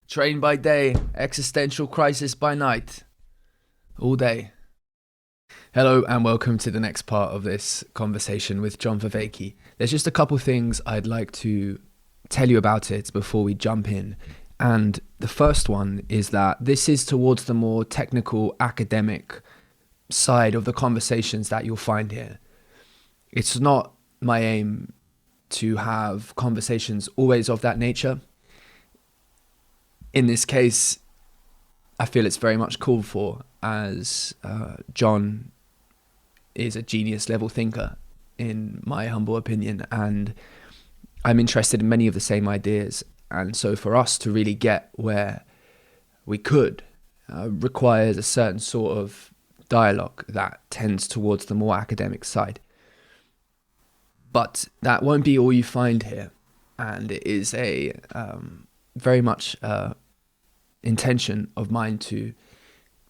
Train by day, existential crisis by night. All day. Hello and welcome to the next part of this conversation with John Vervaeke. There's just a couple things I'd like to tell you about it before we jump in. And the first one is that this is towards the more technical, academic side of the conversations that you'll find here. It's not my aim to have conversations always of that nature. In this case, I feel it's very much called for, as John is a genius level thinker, in my humble opinion, and I'm interested in many of the same ideas. And so for us to really get where we could requires a certain sort of dialogue that tends towards the more academic side. But that won't be all you find here, and it is a very much intention of mine to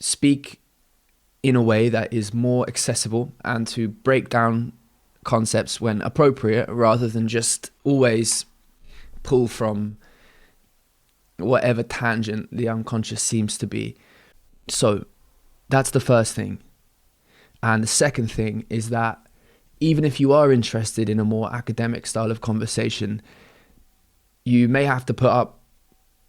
speak in a way that is more accessible and to break down concepts when appropriate, rather than just always pull from whatever tangent the unconscious seems to be. So that's the first thing. And the second thing is that even if you are interested in a more academic style of conversation, you may have to put up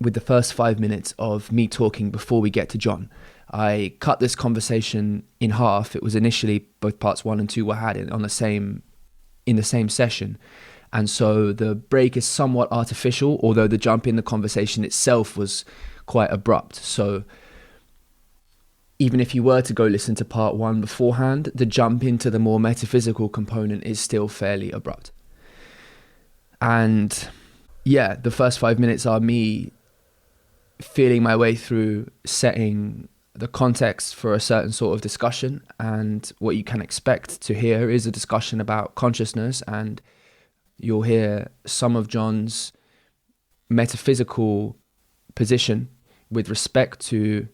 with the first 5 minutes of me talking before we get to John. I cut this conversation in half. It was initially both parts 1 and 2 were had in the same session. And so the break is somewhat artificial, although the jump in the conversation itself was quite abrupt. So even if you were to go listen to part 1 beforehand, the jump into the more metaphysical component is still fairly abrupt. And yeah, the first 5 minutes are me feeling my way through setting the context for a certain sort of discussion, and what you can expect to hear is a discussion about consciousness, and you'll hear some of John's metaphysical position with respect to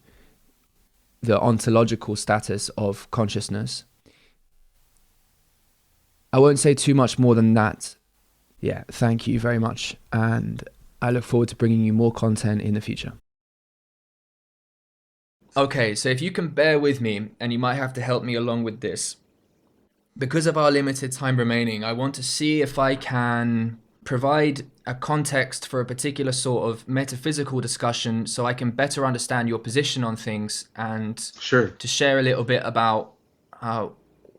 the ontological status of consciousness. I won't say too much more than that. Yeah, thank you very much, and I look forward to bringing you more content in the future. Okay, so if you can bear with me, and you might have to help me along with this, because of our limited time remaining, I want to see if I can provide a context for a particular sort of metaphysical discussion so I can better understand your position on things, and to share a little bit about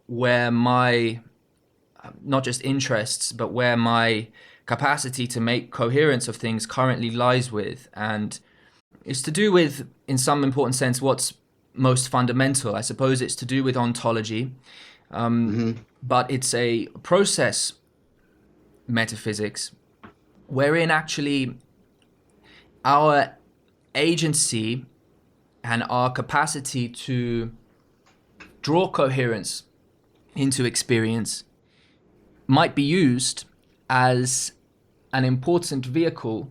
where my, not just interests, but where my capacity to make coherence of things currently lies with. And it's to do with, in some important sense, what's most fundamental. I suppose it's to do with ontology, but it's a process metaphysics wherein actually our agency and our capacity to draw coherence into experience might be used as an important vehicle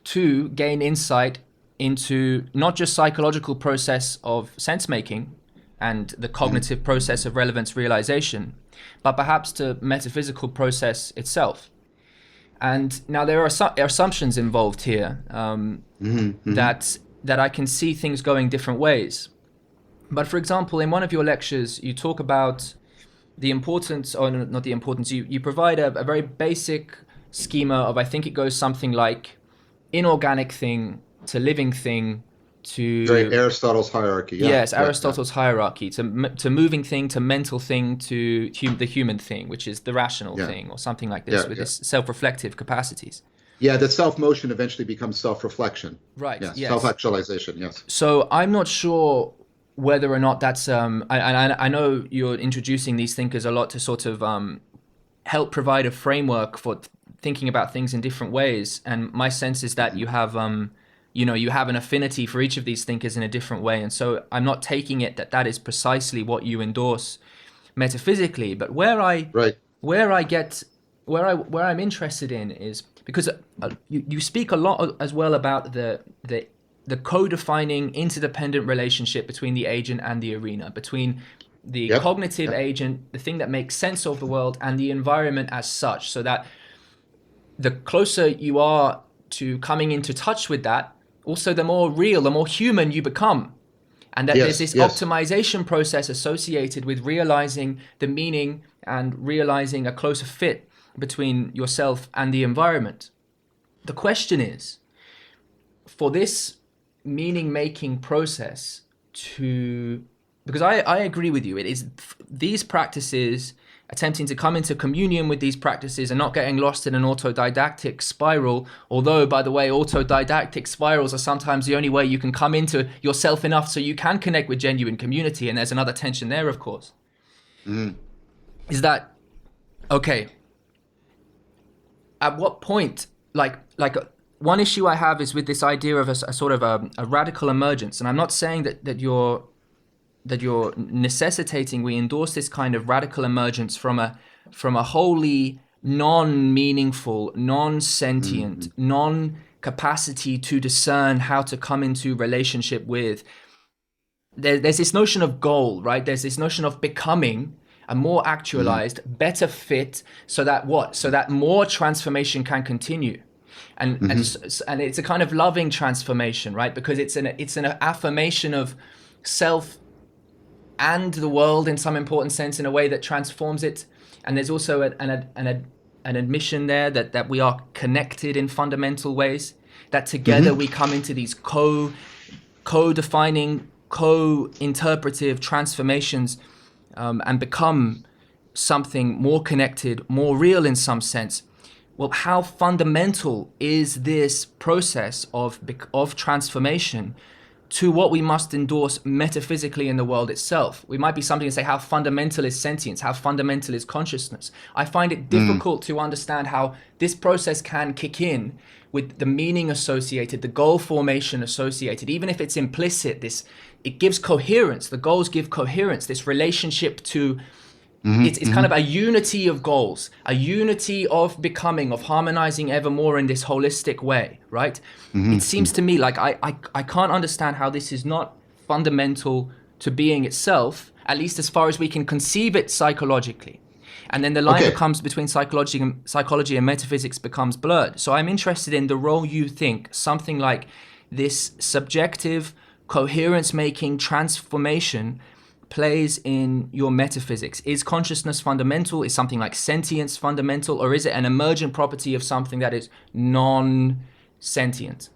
to gain insight into not just psychological process of sense making and the cognitive process of relevance realization, but perhaps to metaphysical process itself. And now there are assumptions involved here that I can see things going different ways. But for example, in one of your lectures, you talk about the importance, or not the importance, you provide a very basic schema of, I think it goes something like inorganic thing to living thing to... Very Aristotle's hierarchy. Yeah. Yes, Aristotle's hierarchy, to moving thing, to mental thing, to the human thing, which is the rational thing, or something like this, with its self-reflective capacities. Yeah, that self-motion eventually becomes self-reflection. Right, yes. Self-actualization, yes. So I'm not sure whether or not that's... I know you're introducing these thinkers a lot to sort of help provide a framework for thinking about things in different ways. And my sense is that you have... you have an affinity for each of these thinkers in a different way. And so I'm not taking it that is precisely what you endorse metaphysically. But where I'm interested in is because you speak a lot as well about the co-defining interdependent relationship between the agent and the arena, between the cognitive agent, the thing that makes sense of the world, and the environment as such, so that the closer you are to coming into touch with that, also the more real, the more human you become. And that there's Yes, this yes. optimization process associated with realizing the meaning and realizing a closer fit between yourself and the environment. The question is, for this meaning making process to, because I agree with you, it is these practices, attempting to come into communion with these practices and not getting lost in an autodidactic spiral. Although, by the way, autodidactic spirals are sometimes the only way you can come into yourself enough so you can connect with genuine community. And there's another tension there, of course. Mm. Is that, okay, at what point, one issue I have is with this idea of a sort of a radical emergence. And I'm not saying that you're necessitating we endorse this kind of radical emergence from a wholly non-meaningful, non-sentient, non-capacity to discern how to come into relationship with. There's this notion of goal, right? There's this notion of becoming a more actualized, better fit, so that more transformation can continue. And it's a kind of loving transformation, right? Because it's an affirmation of self and the world in some important sense, in a way that transforms it. And there's also an admission there that we are connected in fundamental ways, that together we come into these co-defining, co-interpretive transformations, and become something more connected, more real in some sense. Well, how fundamental is this process of transformation to what we must endorse metaphysically in the world itself? We might be something to say, how fundamental is sentience? How fundamental is consciousness? I find it difficult to understand how this process can kick in with the meaning associated, the goal formation associated, even if it's implicit. It gives coherence. The goals give coherence, this relationship to, it's kind of a unity of goals, a unity of becoming, of harmonizing ever more in this holistic way, right? It seems to me like I can't understand how this is not fundamental to being itself, at least as far as we can conceive it psychologically. And then the line becomes between psychology and metaphysics becomes blurred. So I'm interested in the role you think something like this subjective coherence-making transformation plays in your metaphysics. Is consciousness fundamental? Is something like sentience fundamental? Or is it an emergent property of something that is non-sentient?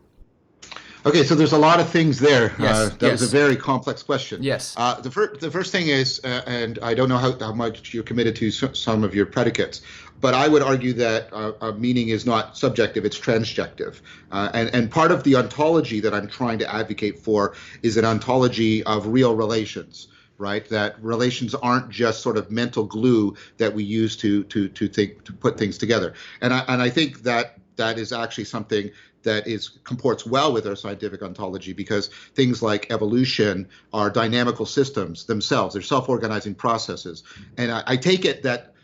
Okay, so there's a lot of things there. Yes, that was a very complex question. Yes. The first thing is, and I don't know how much you're committed to some of your predicates, but I would argue that meaning is not subjective, it's transjective. And part of the ontology that I'm trying to advocate for is an ontology of real relations, right? That relations aren't just sort of mental glue that we use to put things together. And I think that is actually something that comports well with our scientific ontology, because things like evolution are dynamical systems themselves. They're self-organizing processes. And I take it that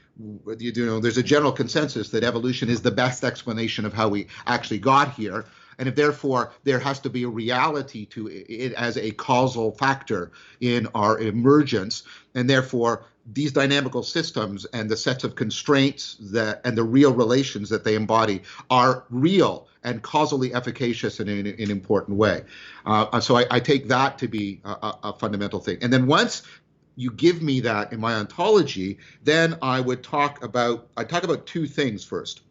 there's a general consensus that evolution is the best explanation of how we actually got here. And if therefore there has to be a reality to it as a causal factor in our emergence, and therefore these dynamical systems and the sets of constraints and the real relations that they embody are real and causally efficacious in an important way. So I take that to be a fundamental thing. And then once you give me that in my ontology, then I talk about two things first.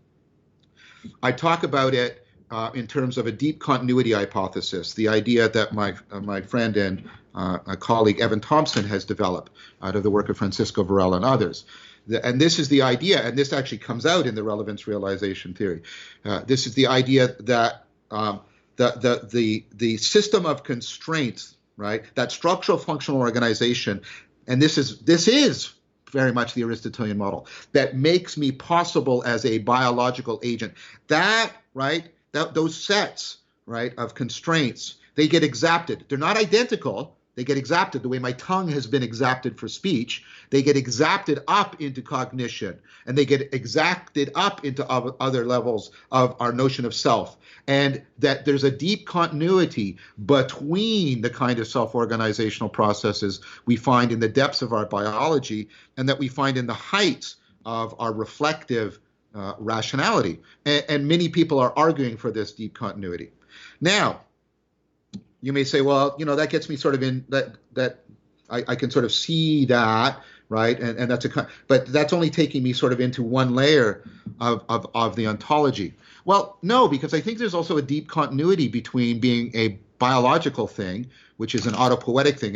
I talk about it in terms of a deep continuity hypothesis, the idea that my friend and a colleague Evan Thompson has developed out of the work of Francisco Varela and others. And this is the idea, and this actually comes out in the relevance realization theory. This is the idea that the system of constraints, right, that structural functional organization, and this is very much the Aristotelian model, that makes me possible as a biological agent. Those sets, right, of constraints, they get exapted. They're not identical. They get exapted the way my tongue has been exapted for speech. They get exapted up into cognition, and they get exacted up into other levels of our notion of self. And that there's a deep continuity between the kind of self-organizational processes we find in the depths of our biology and that we find in the heights of our reflective rationality. And many people are arguing for this deep continuity. Now, you may say, well, that gets me sort of in that I can sort of see that, right? And that's but that's only taking me sort of into one layer of the ontology. Well, no, because I think there's also a deep continuity between being a biological thing, which is an autopoietic thing,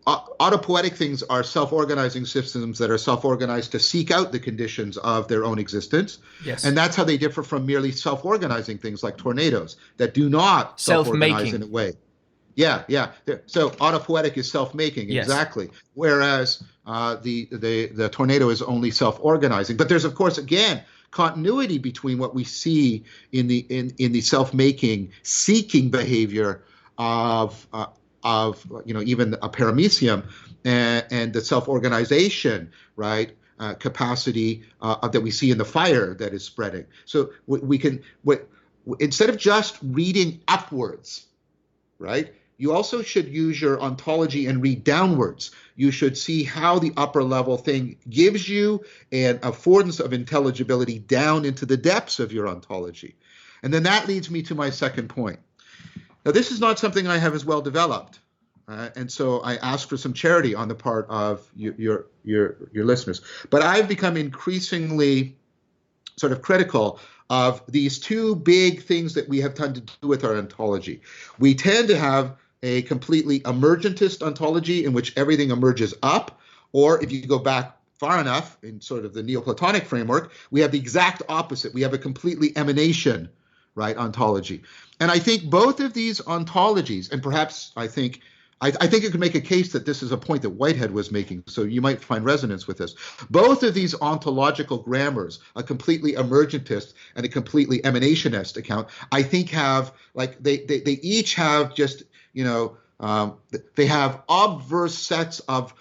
autopoietic things are self-organizing systems that are self-organized to seek out the conditions of their own existence. Yes. And that's how they differ from merely self-organizing things like tornadoes that do not self-organize in a way. Yeah. So autopoietic is self-making, yes. Exactly. Whereas the tornado is only self-organizing. But there's, of course, again, continuity between what we see in the self-making, seeking behavior of even a paramecium and the self-organization, right, capacity that we see in the fire that is spreading. So we can, instead of just reading upwards, right, you also should use your ontology and read downwards. You should see how the upper level thing gives you an affordance of intelligibility down into the depths of your ontology. And then that leads me to my second point. Now, this is not something I have as well developed, and so I ask for some charity on the part of your listeners. But I've become increasingly sort of critical of these two big things that we have tended to do with our ontology. We tend to have a completely emergentist ontology in which everything emerges up, or if you go back far enough in sort of the Neoplatonic framework, we have the exact opposite. We have a completely emanation, right, ontology. And I think both of these ontologies, and perhaps I think you could make a case that this is a point that Whitehead was making, so you might find resonance with this. Both of these ontological grammars, a completely emergentist and a completely emanationist account, I think have, like, they each have just, they have obverse sets of,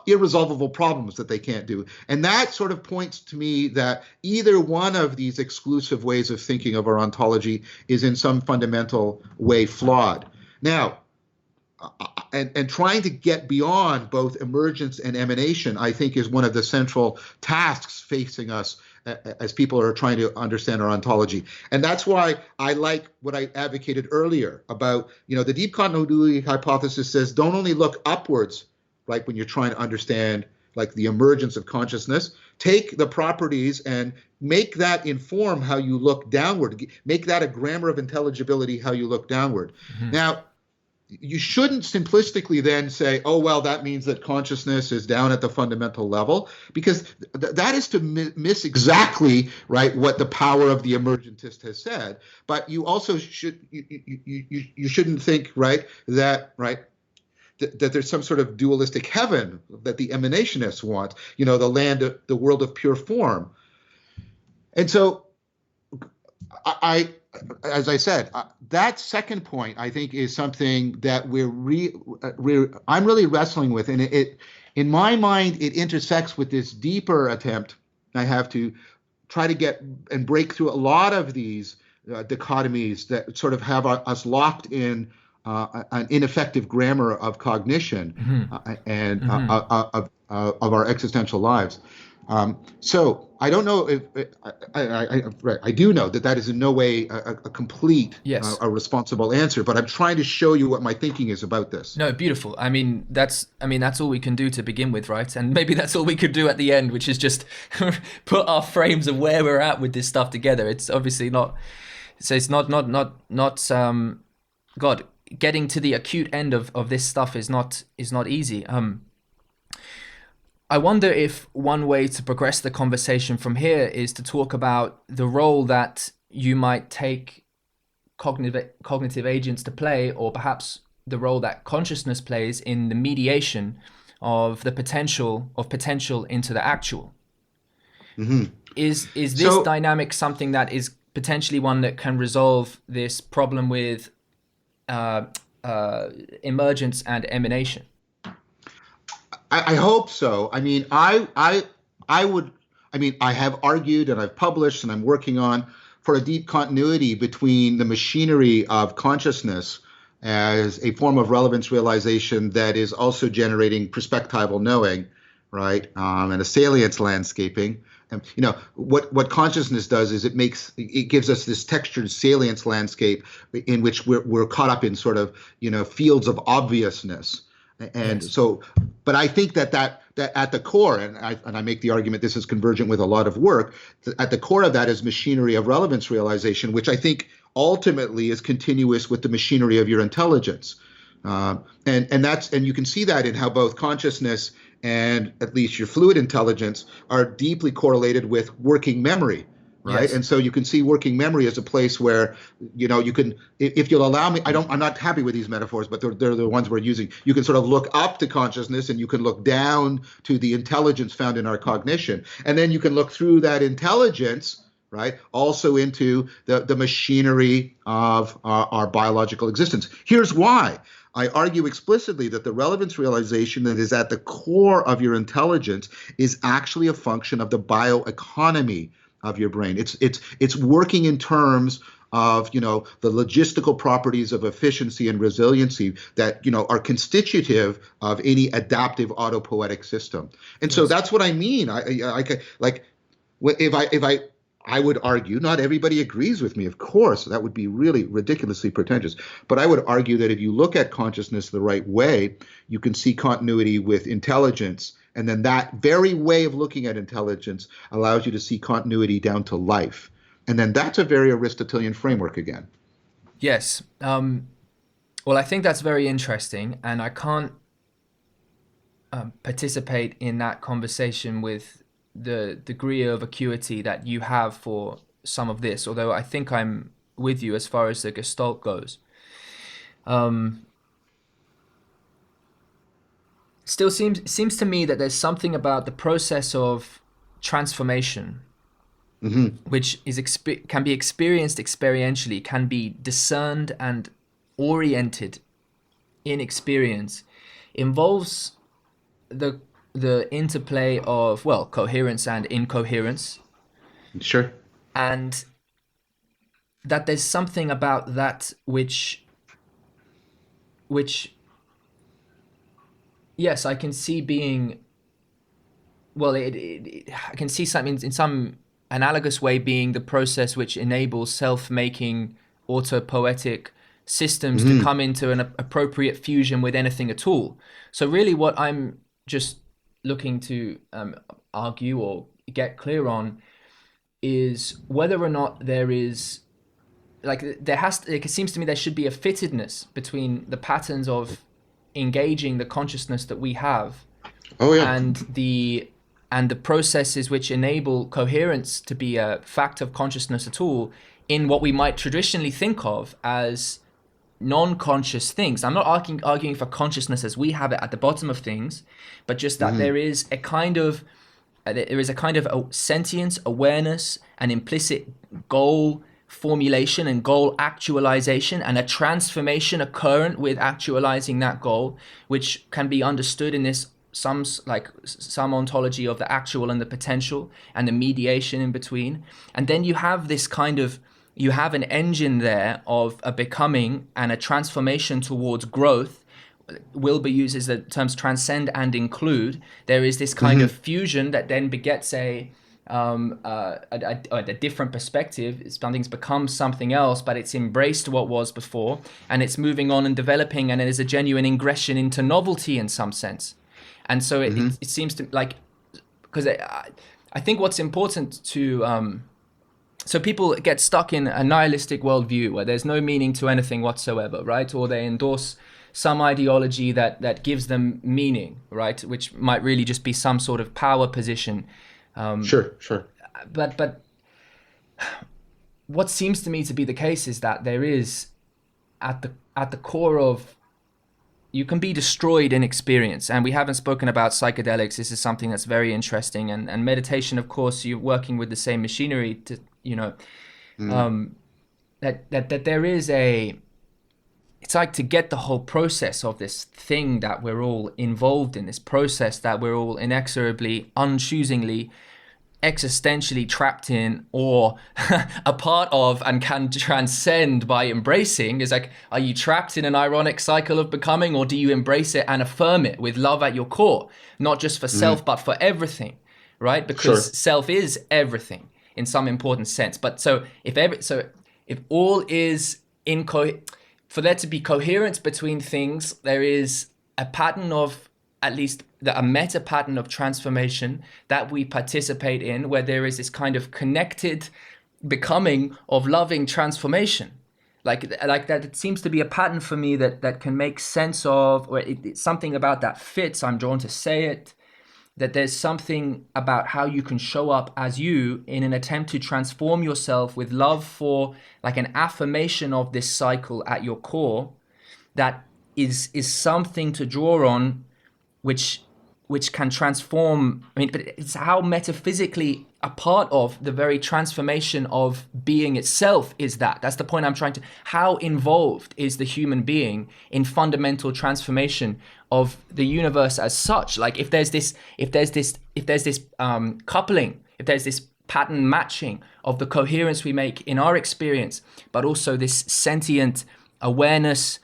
irresolvable problems that they can't do. And that sort of points to me that either one of these exclusive ways of thinking of our ontology is in some fundamental way flawed. Now, and trying to get beyond both emergence and emanation, I think, is one of the central tasks facing us as people are trying to understand our ontology. And that's why I like what I advocated earlier about, the deep continuity hypothesis says don't only look upwards, right, when you're trying to understand like the emergence of consciousness, take the properties and make that inform how you look downward, make that a grammar of intelligibility how you look downward. Mm-hmm. Now, you shouldn't simplistically then say, oh, well, that means that consciousness is down at the fundamental level, because that is to miss exactly, right, what the power of the emergentist has said. But you also you shouldn't think, right, that there's some sort of dualistic heaven that the emanationists want, the world of pure form. And so as I said, that second point, I think, is something that I'm really wrestling with. And it, in my mind, it intersects with this deeper attempt I have to try to get and break through a lot of these dichotomies that sort of have us locked in an ineffective grammar of cognition and of our existential lives. So I don't know if I do know that is in no way a complete, a responsible answer, but I'm trying to show you what my thinking is about this. No, beautiful. That's all we can do to begin with, right? And maybe that's all we could do at the end, which is just put our frames of where we're at with this stuff together. It's obviously not. So it's not. God, getting to the acute end of this stuff is not easy. I wonder if one way to progress the conversation from here is to talk about the role that you might take cognitive agents to play, or perhaps the role that consciousness plays in the mediation of the potential into the actual. Mm-hmm. Is this dynamic something that is potentially one that can resolve this problem with emergence and emanation? I hope so. I have argued and I've published and I'm working on for a deep continuity between the machinery of consciousness as a form of relevance realization that is also generating perspectival knowing, right, and a salience landscaping, What consciousness does is it gives us this textured salience landscape in which we're caught up in sort of fields of obviousness. And Yes. so, but I think that at the core, and I make the argument this is convergent with a lot of work, at the core of that is machinery of relevance realization, which I think ultimately is continuous with the machinery of your intelligence. And you can see that in how both consciousness and at least your fluid intelligence are deeply correlated with working memory, right? Yes. And so you can see working memory as a place where, you can, if you'll allow me, I'm not happy with these metaphors, but they're the ones we're using. You can sort of look up to consciousness and you can look down to the intelligence found in our cognition. And then you can look through that intelligence, right, also into the machinery of our biological existence. Here's why. I argue explicitly that the relevance realization that is at the core of your intelligence is actually a function of the bioeconomy of your brain. It's working in terms of the logistical properties of efficiency and resiliency that are constitutive of any adaptive autopoietic system. And so that's what I mean. I would argue, not everybody agrees with me, of course, that would be really ridiculously pretentious, but I would argue that if you look at consciousness the right way, you can see continuity with intelligence, and then that very way of looking at intelligence allows you to see continuity down to life. And then that's a very Aristotelian framework again. Yes. Well, I think that's very interesting, and I can't participate in that conversation with the degree of acuity that you have for some of this, although I think I'm with you as far as the Gestalt goes. Still seems to me that there's something about the process of transformation, which can be experienced experientially, can be discerned and oriented in experience, involves the interplay of, well, coherence and incoherence. Sure. And that there's something about that which yes, I can see being, well, I can see something in some analogous way being the process which enables self-making autopoietic systems to come into an appropriate fusion with anything at all. So really what I'm just looking to argue or get clear on is whether or not there is, it seems to me there should be a fittedness between the patterns of engaging the consciousness that we have and the processes which enable coherence to be a fact of consciousness at all in what we might traditionally think of as non-conscious things. I'm not arguing for consciousness as we have it at the bottom of things, but just that there is a kind of sentience, awareness, an implicit goal formulation and goal actualization, and a transformation occurrent with actualizing that goal, which can be understood in this some ontology of the actual and the potential and the mediation in between. And then you have this you have an engine there of a becoming and a transformation towards growth. Wilber uses the terms transcend and include. There is this kind of fusion that then begets a different perspective. Something's become something else, but it's embraced what was before, and it's moving on and developing, and it is a genuine ingression into novelty in some sense. And so it seems to because I think what's important to so people get stuck in a nihilistic worldview where there's no meaning to anything whatsoever, right? Or they endorse some ideology that gives them meaning, right? Which might really just be some sort of power position. Sure. But what seems to me to be the case is that there is at the core of, you can be destroyed in experience. And we haven't spoken about psychedelics. This is something that's very interesting. And meditation, of course, you're working with the same machinery to, that there is it's like to get the whole process of this thing that we're all involved in, this process that we're all inexorably, unchoosingly, existentially trapped in or a part of and can transcend by embracing, is like, are you trapped in an ironic cycle of becoming, or do you embrace it and affirm it with love at your core, not just for self but for everything, right? Because Sure. self is everything in some important sense. But if all is for there to be coherence between things, there is a pattern of at least a meta pattern of transformation that we participate in, where there is this kind of connected becoming of loving transformation. Like that, it seems to be a pattern for me that can make sense of, or it's something about that fits. I'm drawn to say it, that there's something about how you can show up as you in an attempt to transform yourself with love for, like, an affirmation of this cycle at your core, that is something to draw on, which can transform. I mean, but it's how metaphysically a part of the very transformation of being itself is that. That's the point I'm trying to. How involved is the human being in fundamental transformation of the universe as such? Like, if there's this coupling, if there's this pattern matching of the coherence we make in our experience, but also this sentient awareness,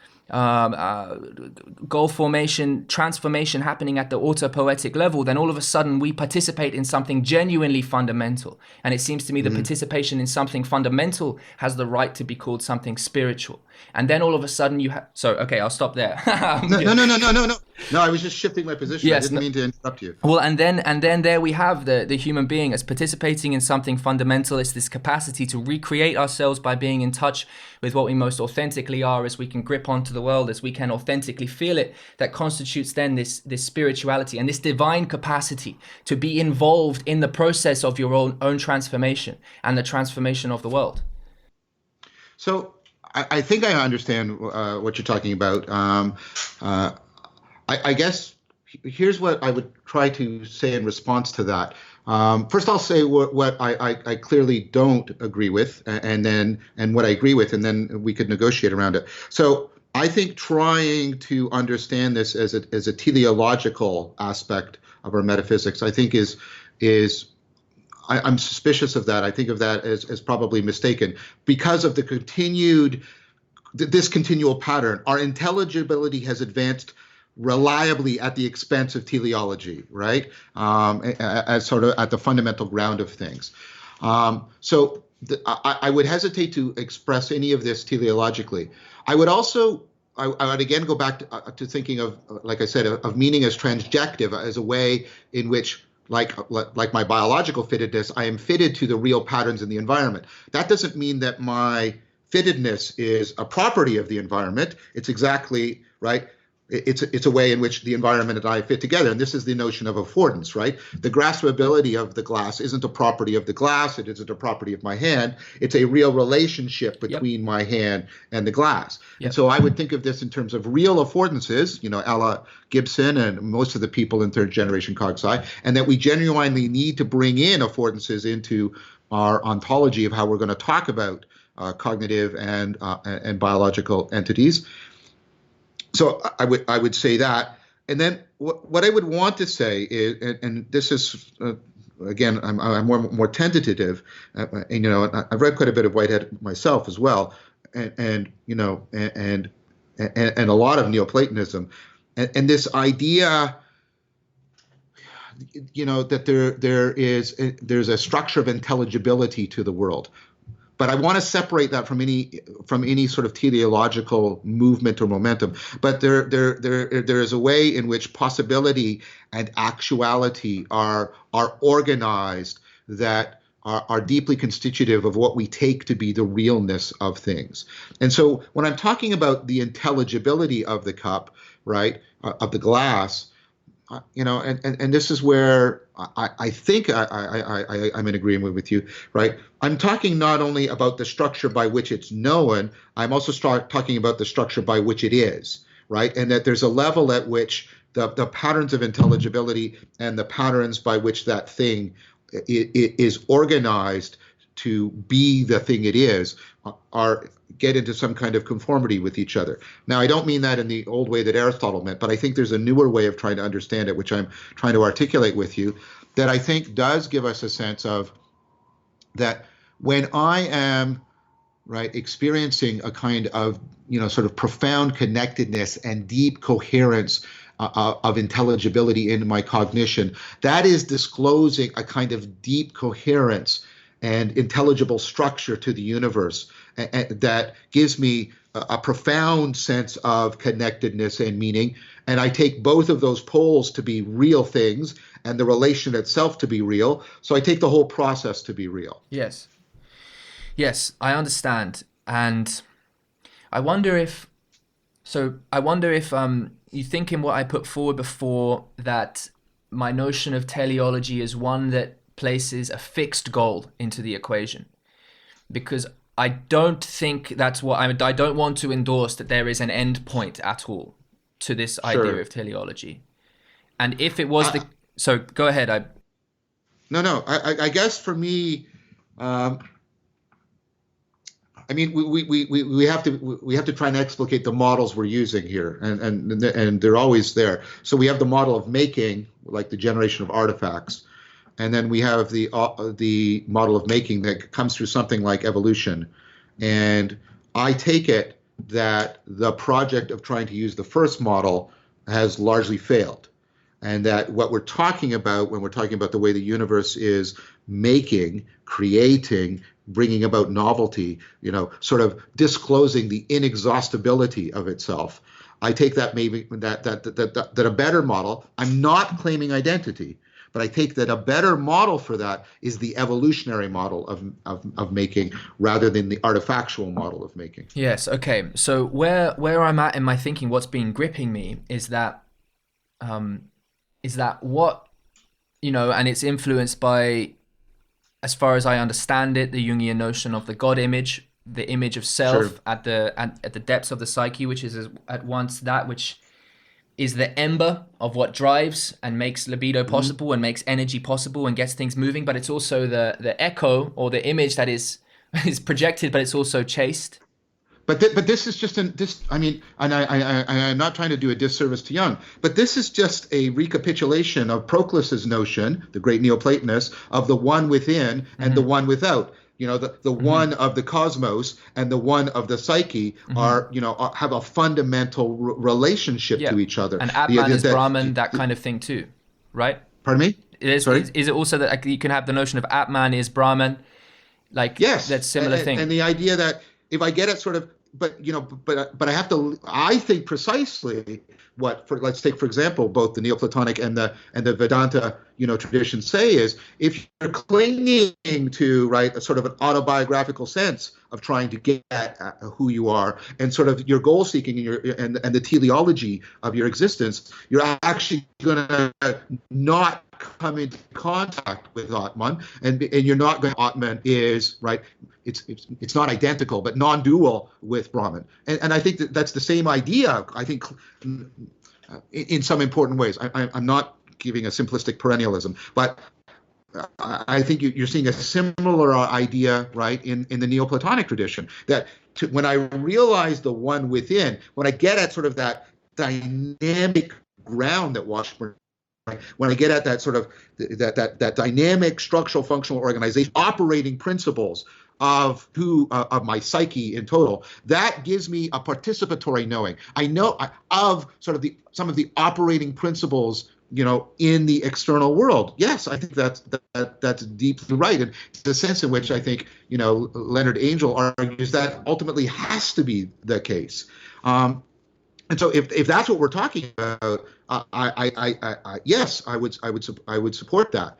goal formation, transformation happening at the autopoetic level, then all of a sudden we participate in something genuinely fundamental. And it seems to me the participation in something fundamental has the right to be called something spiritual. And then all of a sudden you have. So, okay, I'll stop there. No. No, I was just shifting my position. Yes, I didn't mean to interrupt you. Well, and then there we have the human being as participating in something fundamental. It's this capacity to recreate ourselves by being in touch with what we most authentically are, as we can grip onto the world, as we can authentically feel it, that constitutes then this spirituality and this divine capacity to be involved in the process of your own transformation and the transformation of the world. So I think I understand what you're talking about. I guess here's what I would try to say in response to that. First, I'll say what I clearly don't agree with, and what I agree with, and then we could negotiate around it. So I think trying to understand this as a teleological aspect of our metaphysics, I think I'm suspicious of that. I think of that as probably mistaken because of this continual pattern. Our intelligibility has advanced reliably at the expense of teleology, right? As sort of at the fundamental ground of things. So I would hesitate to express any of this teleologically. I would again go back to thinking of, like I said, of meaning as transjective, as a way in which, like my biological fittedness, I am fitted to the real patterns in the environment. That doesn't mean that my fittedness is a property of the environment. It's exactly right. It's a way in which the environment and I fit together. And this is the notion of affordance, right? The graspability of the glass isn't a property of the glass. It isn't a property of my hand. It's a real relationship between my hand and the glass. Yep. And so I would think of this in terms of real affordances, a la Gibson and most of the people in third generation cognition, and that we genuinely need to bring in affordances into our ontology of how we're going to talk about cognitive and biological entities. So I would say that, and then what I would want to say is, and this is again, I'm more tentative. I've read quite a bit of Whitehead myself as well, and a lot of Neoplatonism, and this idea, that there's a structure of intelligibility to the world. But I want to separate that from any sort of teleological movement or momentum. But there is a way in which possibility and actuality are organized that are deeply constitutive of what we take to be the realness of things. And so when I'm talking about the intelligibility of the cup, right, of the glass, and this is where I think I'm in agreement with you, right? I'm talking not only about the structure by which it's known, I'm also talking about the structure by which it is, right? And that there's a level at which the patterns of intelligibility and the patterns by which that thing is organized to be the thing it is get into some kind of conformity with each other. Now, I don't mean that in the old way that Aristotle meant, but I think there's a newer way of trying to understand it, which I'm trying to articulate with you, that I think does give us a sense of that when I am experiencing a kind of sort of profound connectedness and deep coherence of intelligibility in my cognition. That is disclosing a kind of deep coherence and intelligible structure to the universe that gives me a profound sense of connectedness and meaning. And I take both of those poles to be real things and the relation itself to be real. So I take the whole process to be real. Yes. Yes, I understand. And I wonder if, you think in what I put forward before that my notion of teleology is one that places a fixed goal into the equation. Because I don't think that's what I don't want to endorse that there is an end point at all to this idea of teleology. And if it was so go ahead. No. I guess for me, I mean, we have to try and explicate the models we're using here, and they're always there. So we have the model of making, like the generation of artifacts, and then we have the model of making that comes through something like evolution. And I take it that the project of trying to use the first model has largely failed, and that what we're talking about when we're talking about the way the universe is making, creating, bringing about novelty, sort of disclosing the inexhaustibility of itself. I take that maybe that a better model, I'm not claiming identity, but I take that a better model for that is the evolutionary model of making rather than the artifactual model of making. Yes, okay. So where I'm at in my thinking, what's been gripping me is that what, and it's influenced by, as far as I understand it, the Jungian notion of the God image, the image of self at the depths of the psyche, which is at once that which is the ember of what drives and makes libido possible and makes energy possible and gets things moving, but it's also the echo or the image that is projected, but it's also chased. But this is just I mean, and I'm not trying to do a disservice to Jung, but this is just a recapitulation of Proclus's notion, the great Neoplatonist, of the one within and the one without. The one of the cosmos and the one of the psyche have a fundamental relationship to each other. And Atman is Brahman, that kind of thing too, right? Pardon me? Sorry? Is it also that you can have the notion of Atman is Brahman, yes, that similar thing? And the idea that if I get it sort of, but I have to. I think precisely let's take for example both the Neoplatonic and the Vedanta traditions say is if you're clinging to a sort of an autobiographical sense of trying to get at who you are and sort of your goal seeking and the teleology of your existence, you're actually going to not come into contact with Atman, and you're not going. Atman is It's not identical, but non-dual with Brahman, and I think that's the same idea. I think in some important ways. I'm not giving a simplistic perennialism, but I think you're seeing a similar idea, right, in the Neoplatonic tradition. That when I realize the one within, when I get at sort of that dynamic ground that Washburn. When I get at that sort of that dynamic structural functional organization, operating principles of my psyche in total, that gives me a participatory knowing. I know of sort of some of the operating principles, in the external world. Yes, I think that's deeply right, and it's the sense in which I think Leonard Angel argues that ultimately has to be the case. And so, if that's what we're talking about, yes, I would support that.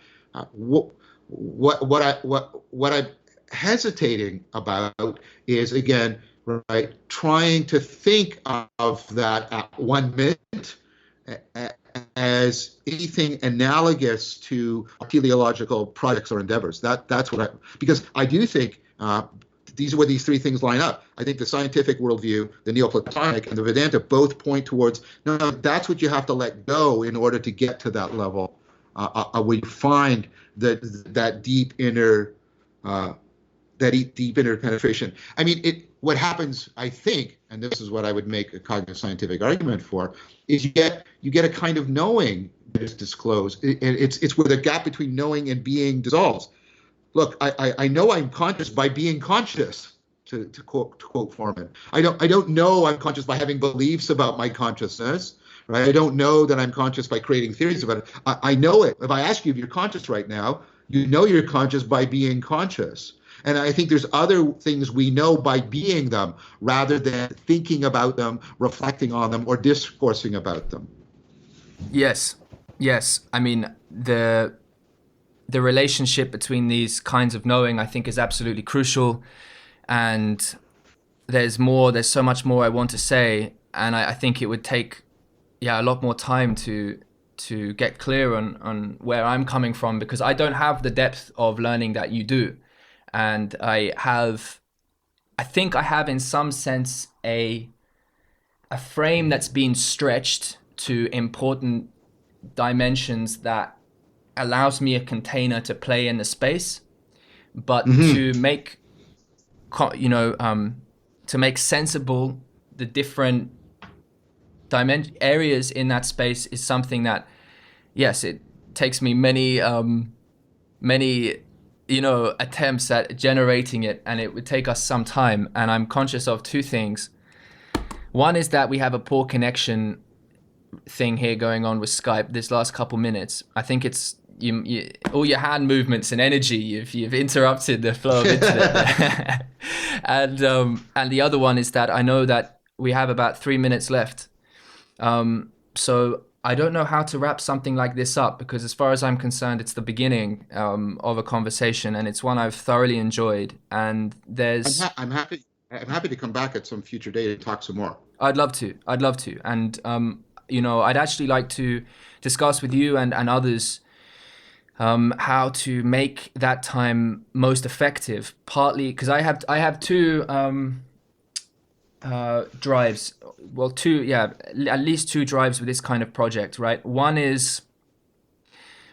What I'm hesitating about is again, right, trying to think of that at one minute as anything analogous to teleological projects or endeavors. That's what because I do think. These are where these three things line up. I think the scientific worldview, the Neoplatonic, and the Vedanta both point towards, no, that's what you have to let go in order to get to that level. We find that deep inner penetration. I mean, what happens, I think, and this is what I would make a cognitive scientific argument for, is you get a kind of knowing that is disclosed. It's where the gap between knowing and being dissolves. Look, I know I'm conscious by being conscious, to quote Foreman. I don't know I'm conscious by having beliefs about my consciousness, right? I don't know that I'm conscious by creating theories about it. I know it. If I ask you if you're conscious right now, you know you're conscious by being conscious. And I think there's other things we know by being them rather than thinking about them, reflecting on them, or discoursing about them. Yes, yes. I mean, the relationship between these kinds of knowing, I think, is absolutely crucial. And there's so much more I want to say, and I think it would take, yeah, a lot more time to get clear on where I'm coming from, because I don't have the depth of learning that you do. And I think I have in some sense a frame that's been stretched to important dimensions that allows me a container to play in the space, but Mm-hmm. you know to make sensible the different areas in that space is something that, yes, it takes me many attempts at generating it, and it would take us some time. And I'm conscious of two things. One is that we have a poor connection thing here going on with Skype this last couple minutes. I think it's all your hand movements and energy. You've interrupted the flow of internet there. And the other one is that I know that we have about 3 minutes left. So I don't know how to wrap something like this up, because as far as I'm concerned, it's the beginning of a conversation, and it's one I've thoroughly enjoyed. And I'm happy. I'm happy to come back at some future date and talk some more. I'd love to. I'd love to. And I'd actually like to discuss with you and others how to make that time most effective. Partly because I have two drives. Well, two, yeah, at least two drives with this kind of project, right? One is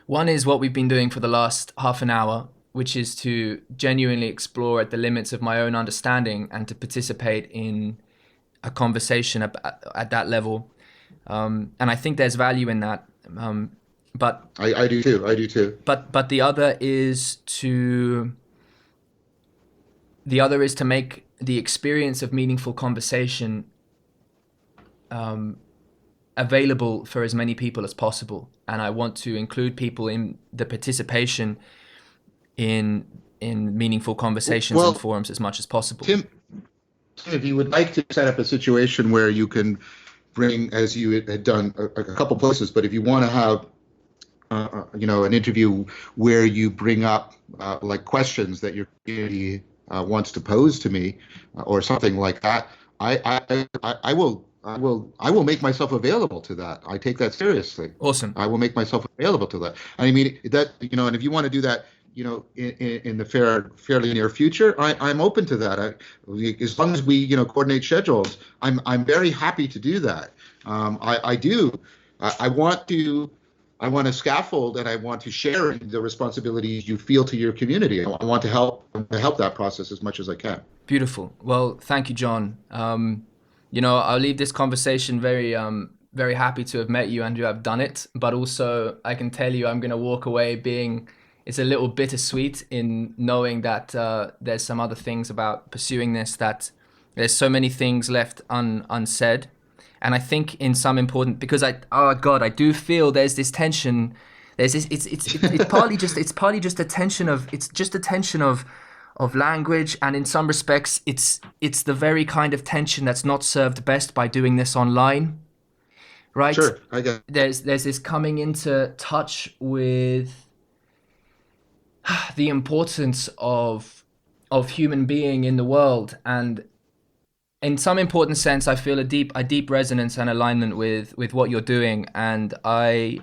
what we've been doing for the last half an hour, which is to genuinely explore at the limits of my own understanding and to participate in a conversation at that level. And I think there's value in that. But I do too. I do too. But the other is to make the experience of meaningful conversation available for as many people as possible. And I want to include people in the participation in meaningful conversations and forums as much as possible. Tim, if you would like to set up a situation where you can bring, as you had done a couple places, but if you want to have an interview where you bring up like questions that your community wants to pose to me, or something like that, I will make myself available to that. I take that seriously. Awesome. I will make myself available to that. I mean that, and if you want to do that, in the fairly near future, I'm open to that. As long as we, coordinate schedules, I'm very happy to do that. I do. I want to scaffold, and I want to share in the responsibilities you feel to your community. I want to help that process as much as I can. Beautiful. Well, thank you, John. I'll leave this conversation very very happy to have met you and to have done it, but also I can tell you I'm going to walk away it's a little bittersweet in knowing that there's some other things about pursuing this, that there's so many things left unsaid. And I think in some important, because I do feel there's this tension. There's this. It's partly just a tension of language, and in some respects, it's the very kind of tension that's not served best by doing this online, right? Sure, I get it. There's this coming into touch with the importance of human being in the world, and in some important sense, I feel a deep resonance and alignment with what you're doing, and I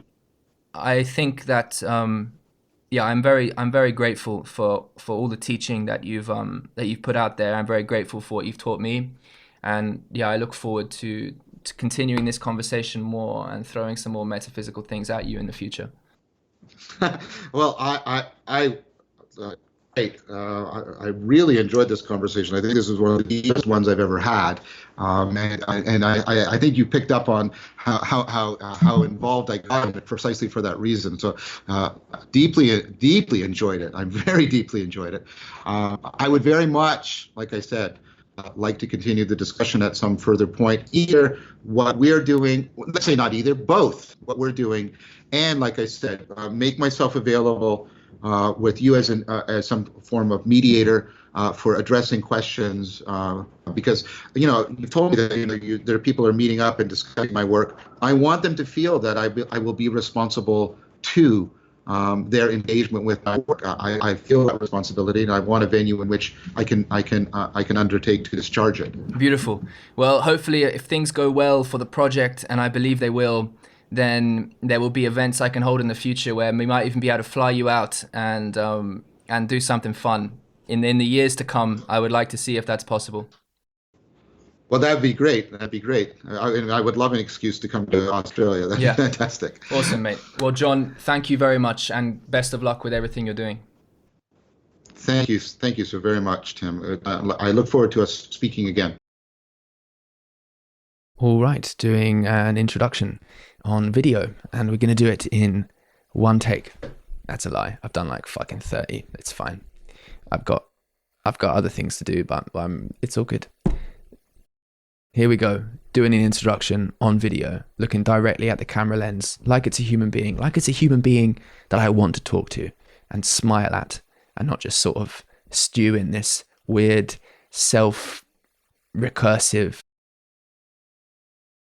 think that I'm very grateful for all the teaching that you've put out there. I'm very grateful for what you've taught me, and I look forward to continuing this conversation more and throwing some more metaphysical things at you in the future. Well, I really enjoyed this conversation. I think this is one of the deepest ones I've ever had, and I think you picked up on how involved I got in it precisely for that reason. So deeply enjoyed it. I very deeply enjoyed it. I would very much, like I said, like to continue the discussion at some further point, either what we're doing, let's say not either, both what we're doing, and like I said, make myself available with you as some form of mediator for addressing questions, because you've told me that there are people who are meeting up and discussing my work. I want them to feel that I will be responsible to their engagement with my work. I feel that responsibility, and I want a venue in which I can undertake to discharge it. Beautiful. Well, hopefully, if things go well for the project, and I believe they will, then there will be events I can hold in the future where we might even be able to fly you out and do something fun in the years to come. I would like to see if that's possible. Well, that'd be great. That'd be great. I would love an excuse to come to Australia. That'd be fantastic. Awesome, mate. Well, John, thank you very much, and best of luck with everything you're doing. Thank you so very much, Tim. I look forward to us speaking again. All right, doing an introduction on video, and we're going to do it in one take. That's a lie. I've done like fucking 30. It's fine. I've got other things to do, but it's all good. Here we go, doing an introduction on video, looking directly at the camera lens, like it's a human being that I want to talk to and smile at, and not just sort of stew in this weird self-recursive